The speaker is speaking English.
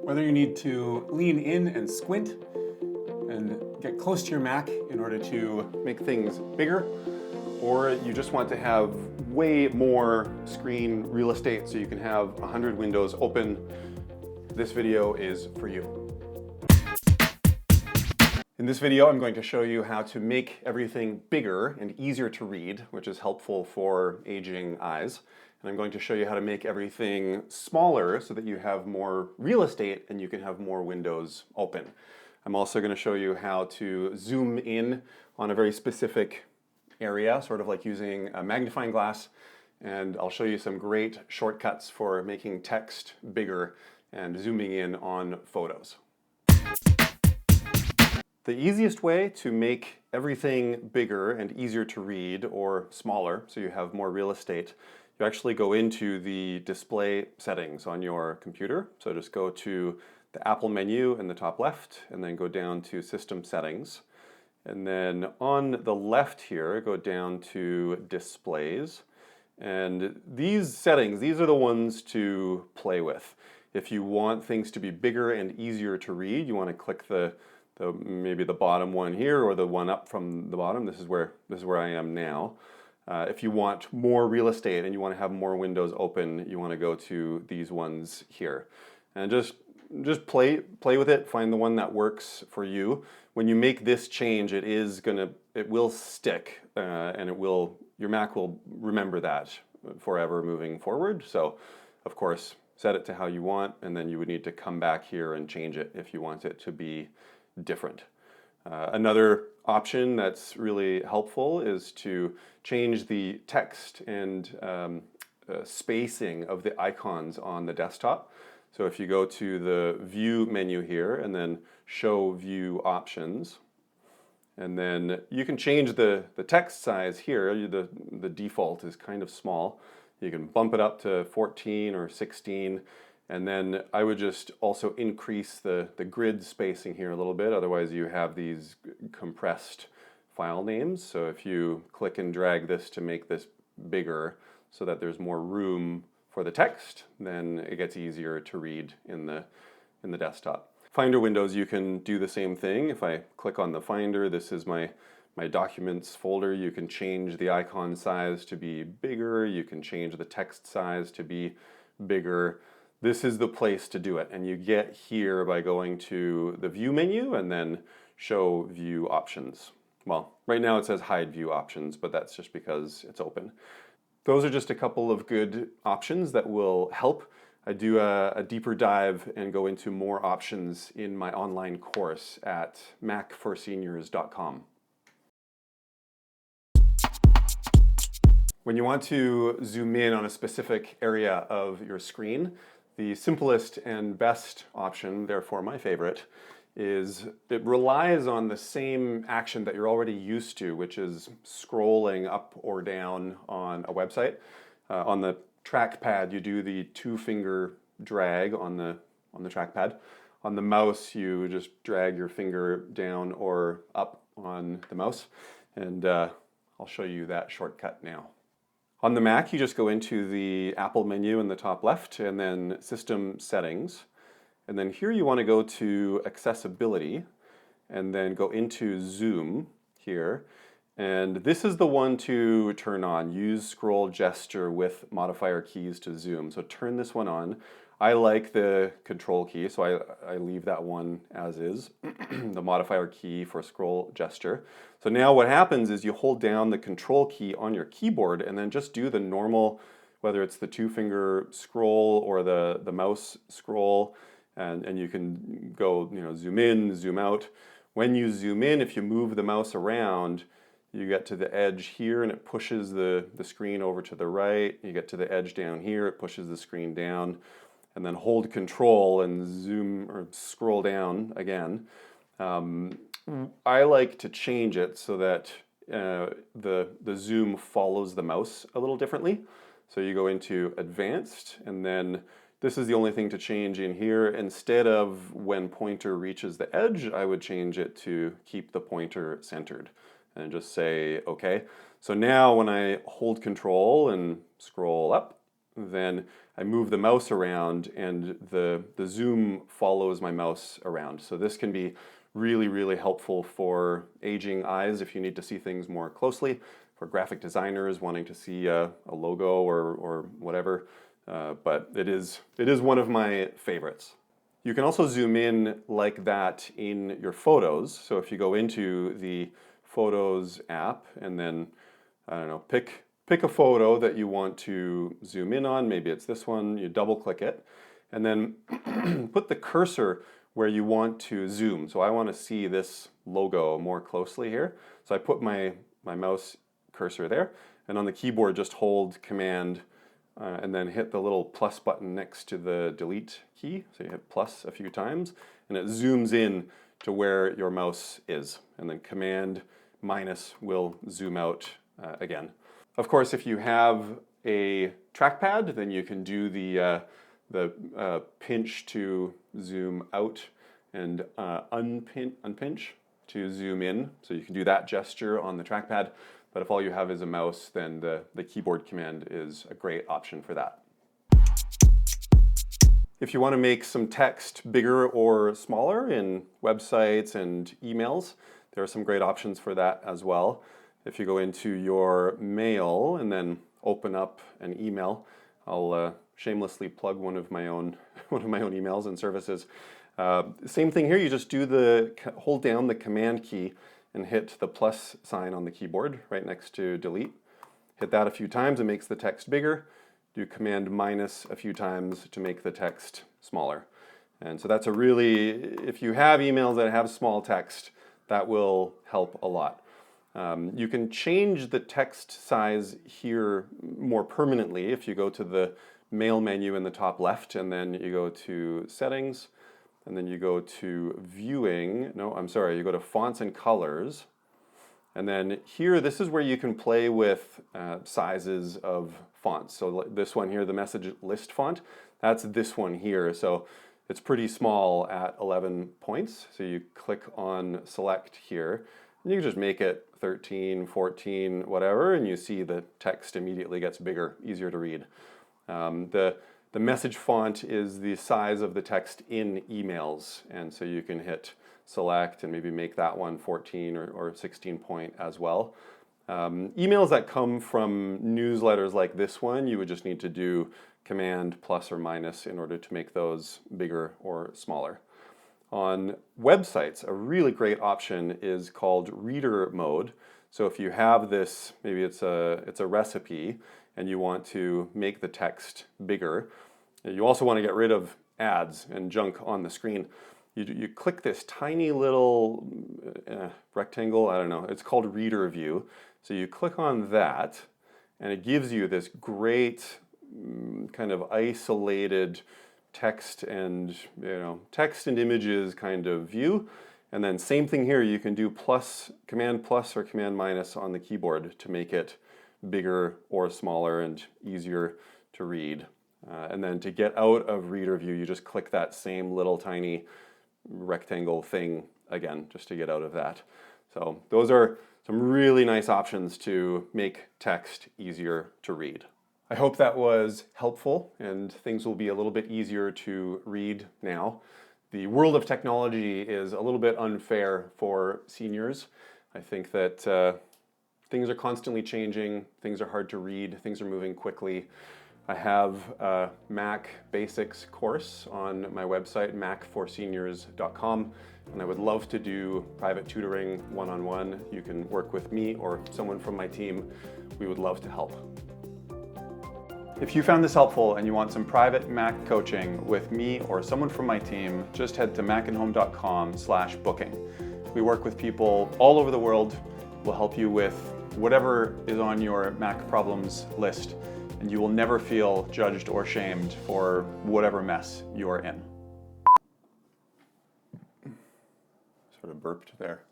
Whether you need to lean in and squint and get close to your Mac in order to make things bigger, or you just want to have way more screen real estate so you can have 100 windows open, this video is for you. In this video, I'm going to show you how to make everything bigger and easier to read, which is helpful for aging eyes. And I'm going to show you how to make everything smaller so that you have more real estate and you can have more windows open. I'm also going to show you how to zoom in on a very specific area, sort of like using a magnifying glass. And I'll show you some great shortcuts for making text bigger and zooming in on photos. The easiest way to make everything bigger and easier to read, or smaller, so you have more real estate, you actually go into the display settings on your computer. So just go to the Apple menu in the top left, and then go down to System Settings. And then on the left here, go down to Displays. And these settings, these are the ones to play with. If you want things to be bigger and easier to read, you want to click maybe the bottom one here or the one up from the bottom. This is where I am now. If you want more real estate and you want to have more windows open, you want to go to these ones here. And just play with it, find the one that works for you. When you make this change, it will stick, and your Mac will remember that forever moving forward. So, of course, set it to how you want, and then you would need to come back here and change it if you want it to be different. Another option that's really helpful is to change the text and spacing of the icons on the desktop. So if you go to the View menu here and then Show View Options, and then you can change the text size here. The default is kind of small. You can bump it up to 14 or 16. And then I would just also increase the grid spacing here a little bit, otherwise you have these compressed file names. So if you click and drag this to make this bigger so that there's more room for the text, then it gets easier to read in the desktop. Finder windows, you can do the same thing. If I click on the Finder, this is my Documents folder. You can change the icon size to be bigger. You can change the text size to be bigger. This is the place to do it, and you get here by going to the View menu and then Show View Options. Well, right now it says Hide View Options, but that's just because it's open. Those are just a couple of good options that will help. I do a deeper dive and go into more options in my online course at macforseniors.com. When you want to zoom in on a specific area of your screen, the simplest and best option, therefore my favorite, is it relies on the same action that you're already used to, which is scrolling up or down on a website. On the trackpad, you do the two-finger drag on the trackpad. On the mouse, you just drag your finger down or up on the mouse, and I'll show you that shortcut now. On the Mac, you just go into the Apple menu in the top left and then System Settings. And then here you want to go to Accessibility and then go into Zoom here. And this is the one to turn on. Use scroll gesture with modifier keys to zoom. So turn this one on. I like the control key, so I leave that one as is, the modifier key for scroll gesture. So now what happens is you hold down the control key on your keyboard and then just do the normal, whether it's the two-finger scroll or the mouse scroll, and you can go, zoom in, zoom out. When you zoom in, if you move the mouse around, you get to the edge here and it pushes the screen over to the right. You get to the edge down here, it pushes the screen down. And then hold Control and zoom or scroll down again. I like to change it so that the zoom follows the mouse a little differently. So you go into Advanced, and then this is the only thing to change in here. Instead of when pointer reaches the edge, I would change it to keep the pointer centered and just say OK. So now when I hold Control and scroll up, then I move the mouse around and the zoom follows my mouse around. So this can be really, really helpful for aging eyes if you need to see things more closely, for graphic designers wanting to see a logo or whatever. But it is one of my favorites. You can also zoom in like that in your photos. So if you go into the Photos app and then, I don't know, pick a photo that you want to zoom in on. Maybe it's this one, you double click it, and then put the cursor where you want to zoom. So I want to see this logo more closely here. So I put my mouse cursor there, and on the keyboard just hold Command and then hit the little plus button next to the delete key. So you hit plus a few times, and it zooms in to where your mouse is. And then Command minus will zoom out again. Of course, if you have a trackpad, then you can do the pinch to zoom out and unpinch to zoom in. So you can do that gesture on the trackpad. But if all you have is a mouse, then the keyboard command is a great option for that. If you want to make some text bigger or smaller in websites and emails, there are some great options for that as well. If you go into your mail and then open up an email, I'll shamelessly plug one of my own emails and services. Same thing here. You just hold down the Command key and hit the plus sign on the keyboard right next to delete. Hit that a few times, it makes the text bigger. Do Command minus a few times to make the text smaller. And so that's if you have emails that have small text, that will help a lot. You can change the text size here more permanently if you go to the Mail menu in the top left, and then you go to Settings, and then you go to Viewing. You go to Fonts and Colors. And then here, this is where you can play with sizes of fonts. So this one here, the message list font, that's this one here. So it's pretty small at 11 points. So you click on Select here, and you can just make it 13, 14, whatever, and you see the text immediately gets bigger, easier to read. The message font is the size of the text in emails, and so you can hit Select and maybe make that one 14 or 16 point as well. Emails that come from newsletters like this one, you would just need to do Command plus or minus in order to make those bigger or smaller. On websites, a really great option is called Reader Mode. So if you have this, maybe it's a recipe, and you want to make the text bigger, you also want to get rid of ads and junk on the screen. You click this tiny little rectangle, I don't know, it's called Reader View. So you click on that, and it gives you this great kind of isolated text and images kind of view. And then same thing here, you can do Command plus or Command minus on the keyboard to make it bigger or smaller and easier to read. And then to get out of Reader View, you just click that same little tiny rectangle thing again, just to get out of that. So those are some really nice options to make text easier to read. I hope that was helpful and things will be a little bit easier to read now. The world of technology is a little bit unfair for seniors. I think that things are constantly changing, things are hard to read, things are moving quickly. I have a Mac Basics course on my website, macforseniors.com, and I would love to do private tutoring one-on-one. You can work with me or someone from my team. We would love to help. If you found this helpful and you want some private Mac coaching with me or someone from my team, just head to macandhome.com/booking. We work with people all over the world. We'll help you with whatever is on your Mac problems list, and you will never feel judged or shamed for whatever mess you are in. Sort of burped there.